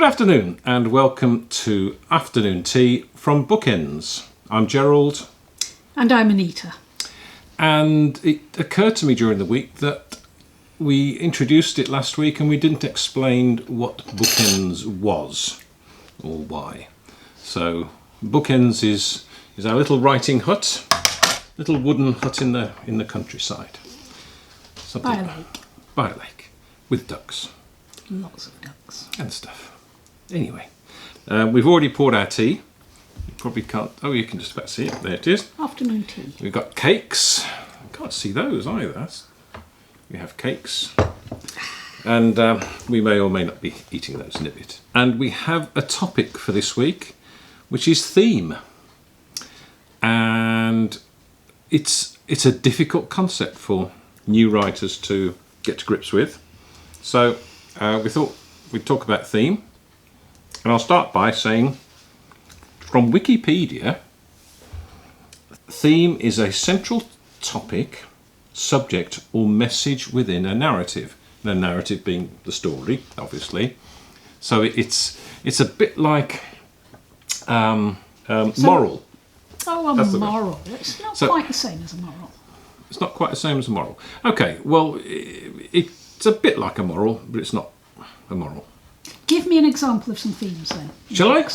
Good afternoon and welcome to Afternoon Tea from Bookends. I'm Gerald. And I'm Anita. And it occurred to me during the week that we introduced it last week and we didn't explain what Bookends was or why. So Bookends is our little writing hut, little wooden hut in the countryside. By a lake. By a lake with ducks. Lots of ducks. And stuff. Anyway, we've already poured our tea. You probably can't... Oh, you can just about see it. There it is. Afternoon tea. We've got cakes. I can't see those either. We have cakes. And we may or may not be eating those in a bit. And we have a topic for this week, which is theme. And it's a difficult concept for new writers to get to grips with. So we thought we'd talk about theme. And I'll start by saying, from Wikipedia, theme is a central topic, subject or message within a narrative. The narrative being the story, obviously. So it's a bit like moral. Oh, a moral. It's not quite the same as a moral. It's not quite the same as a moral. Okay, well, it's a bit like a moral, but it's not a moral. Give me an example of some themes then. Shall I?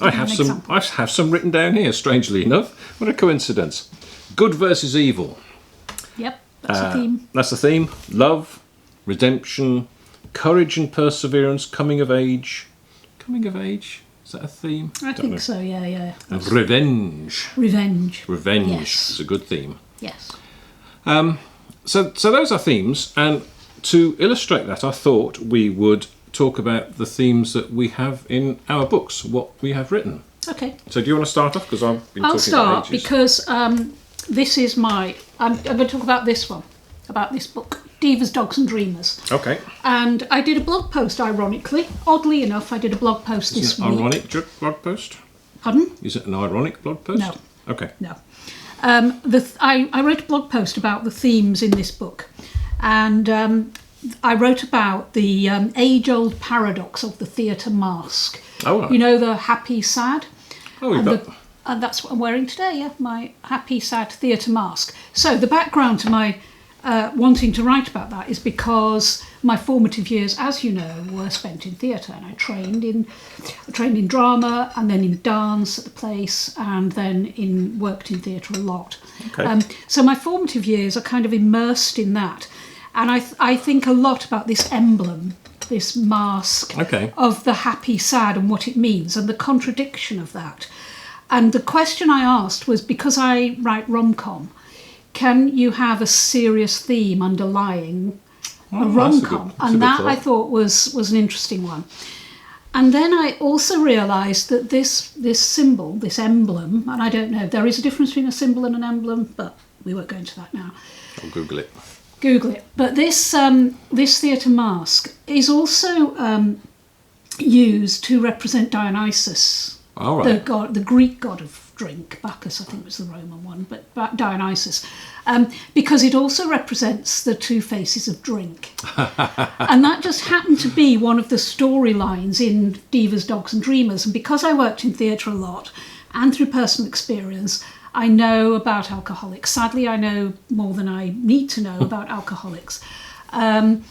I have some written down here, strangely enough. What a coincidence. Good versus evil. Yep, that's a theme. That's the theme. Love, redemption, courage and perseverance, coming of age. Coming of age? Is that a theme? I think so, yeah. And revenge. Revenge. Yes. Is a good theme. Yes. So those are themes, and to illustrate that, I thought we would talk about the themes that we have in our books, what we have written. Okay. So do you want to start off? Because I've been I'll talking start about ages. because this is I'm going to talk about this one, about this book, Divas, Dogs and Dreamers. Okay. And I did a blog post, ironically. Oddly enough, I did a blog post this week. Ironic blog post? Pardon? Is it an ironic blog post? No. Okay. No. I wrote a blog post about the themes in this book, and I wrote about the age-old paradox of the theatre mask. Oh, right. You know, the happy, sad? Oh, and that's what I'm wearing today, yeah, my happy, sad theatre mask. So the background to my wanting to write about that is because my formative years, as you know, were spent in theatre, and I trained in drama and then in dance at the place, and then worked in theatre a lot. Okay. So my formative years are kind of immersed in that, and I think a lot about this emblem, this mask of the happy, sad, and what it means, and the contradiction of that. And the question I asked was, because I write rom-com, can you have a serious theme underlying a rom-com? And that I thought was an interesting one. And then I also realised that this symbol, this emblem, and I don't know, there is a difference between a symbol and an emblem, but we won't go into that now. I'll Google it. But this theatre mask is also used to represent Dionysus, the Greek god of drink. Bacchus, I think, was the Roman one, but Dionysus, because it also represents the two faces of drink. And that just happened to be one of the storylines in Divas, Dogs and Dreamers. And because I worked in theatre a lot, and through personal experience, I know about alcoholics. Sadly, I know more than I need to know about alcoholics, and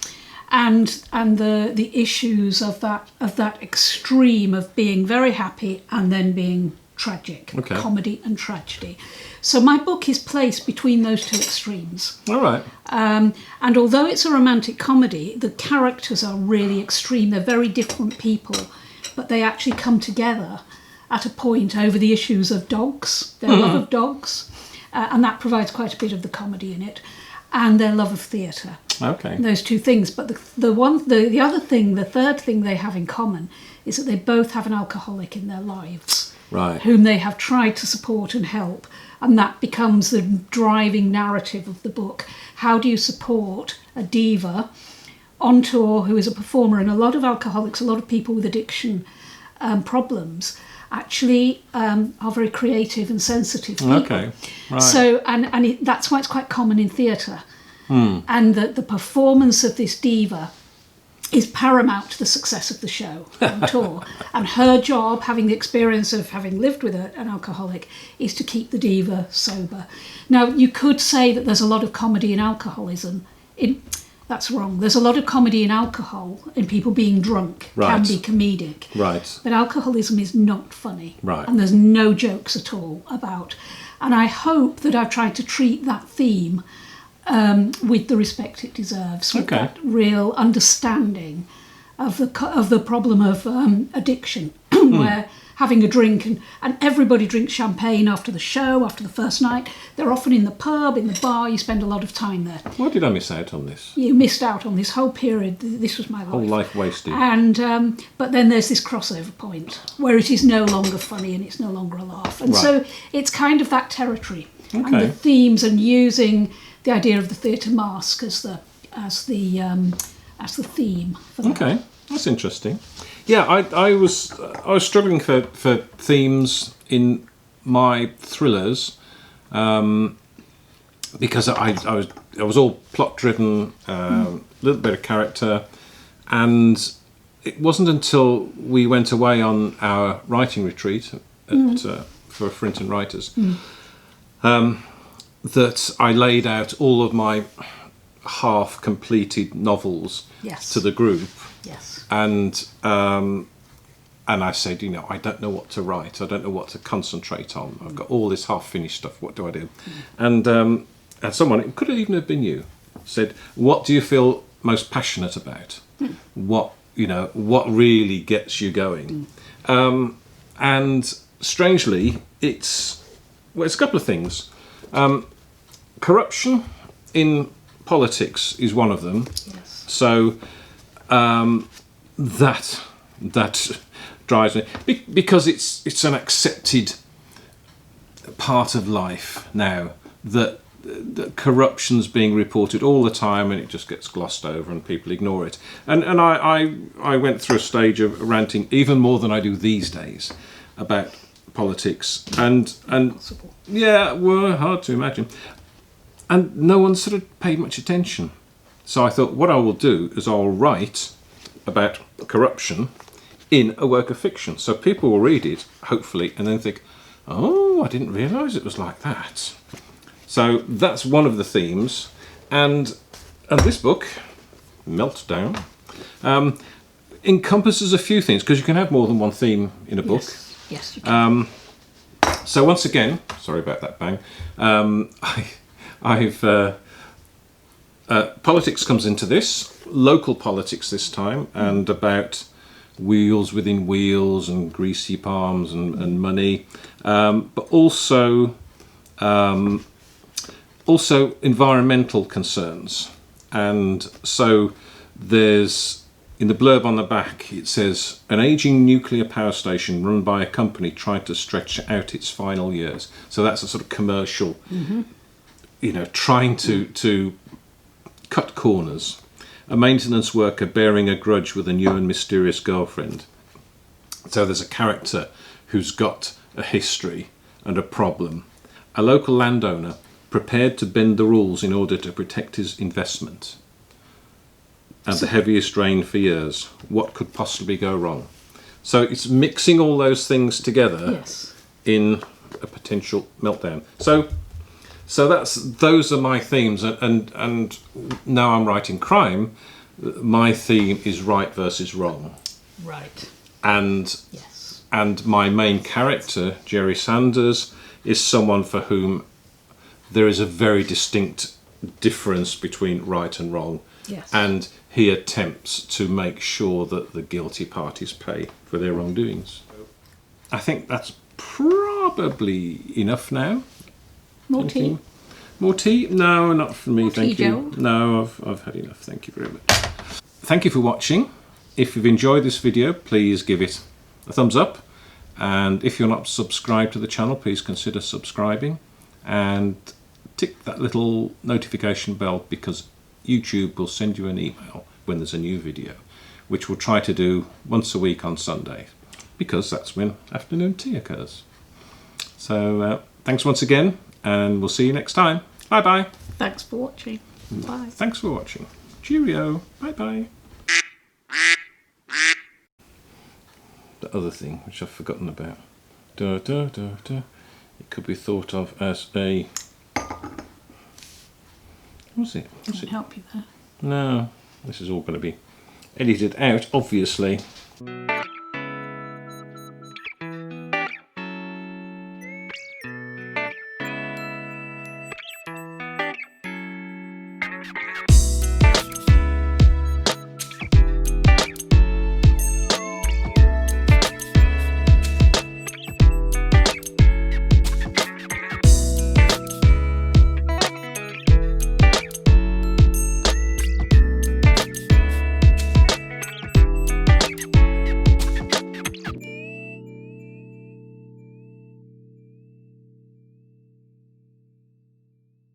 the issues of that extreme of being very happy and then being tragic, comedy and tragedy. So my book is placed between those two extremes. All right. And although it's a romantic comedy, the characters are really extreme. They're very different people, but they actually come together at a point over the issues of dogs, their love of dogs, and that provides quite a bit of the comedy in it, and their love of theatre. Okay. Those two things. But the third thing they have in common is that they both have an alcoholic in their lives, right, whom they have tried to support and help, and that becomes the driving narrative of the book. How do you support a diva on tour who is a performer? And a lot of alcoholics, a lot of people with addiction problems, actually are very creative and sensitive people. Okay, right. So, that's why it's quite common in theatre. And the performance of this diva is paramount to the success of the show on tour. And her job, having the experience of having lived with an alcoholic, is to keep the diva sober. Now, you could say that there's a lot of comedy in alcoholism. That's wrong. There's a lot of comedy in alcohol, in people being drunk, can be comedic. Right. But alcoholism is not funny. Right. And there's no jokes at all about. And I hope that I've tried to treat that theme with the respect it deserves, with that real understanding of the problem of addiction, where having a drink, and everybody drinks champagne after the show, after the first night. They're often in the pub, in the bar, you spend a lot of time there. Why did I miss out on this? You missed out on this whole period. This was my life. Whole life wasted. And but then there's this crossover point where it is no longer funny and it's no longer a laugh. And so it's kind of that territory. And the themes, and using the idea of the theatre mask as the theme for that. Okay, that's interesting. Yeah, I was struggling for themes in my thrillers because I was all plot driven, a little bit of character, and it wasn't until we went away on our writing retreat for Frinton Writers that I laid out all of my half-completed novels to the group. Yes. And I said, I don't know what to write. I don't know what to concentrate on. I've got all this half-finished stuff. What do I do? And someone, it could even have been you, said, "What do you feel most passionate about? What really gets you going?" And strangely, it's a couple of things. Corruption in politics is one of them. Yes. So that drives me because it's an accepted part of life now that corruption's being reported all the time, and it just gets glossed over and people ignore it. And I went through a stage of ranting even more than I do these days about politics, and hard to imagine. And no one sort of paid much attention. So I thought, what I will do is I'll write about corruption in a work of fiction. So people will read it, hopefully, and then think, oh, I didn't realise it was like that. So that's one of the themes. And this book, Meltdown, encompasses a few things, because you can have more than one theme in a book. Yes, you can. So once again, sorry about that bang, politics comes into this, local politics this time, and about wheels within wheels and greasy palms and money, but also environmental concerns. And so there's, in the blurb on the back, it says, an ageing nuclear power station run by a company tried to stretch out its final years. So that's a sort of commercial, trying to cut corners. A maintenance worker bearing a grudge with a new and mysterious girlfriend. So there's a character who's got a history and a problem. A local landowner prepared to bend the rules in order to protect his investment. At the heaviest rain for years. What could possibly go wrong? So it's mixing all those things together in a potential meltdown. So those are my themes, and now I'm writing crime. My theme is right versus wrong. Right. And my main character, Jerry Sanders, is someone for whom there is a very distinct difference between right and wrong. Yes. And he attempts to make sure that the guilty parties pay for their wrongdoings. I think that's probably enough now. More tea? More tea? No, not for me, thank you. Gerald? No, I've had enough, thank you very much. Thank you for watching. If you've enjoyed this video, please give it a thumbs up. And if you're not subscribed to the channel, please consider subscribing. And tick that little notification bell, because YouTube will send you an email when there's a new video, which we'll try to do once a week on Sunday, because that's when afternoon tea occurs. So thanks once again, and we'll see you next time. Bye bye. Thanks for watching. Bye. Thanks for watching. Cheerio. Bye bye. the other thing, which I've forgotten about. Da, da, da, da. It could be thought of as a... What's it? Can't help you there. No, this is all going to be edited out, obviously.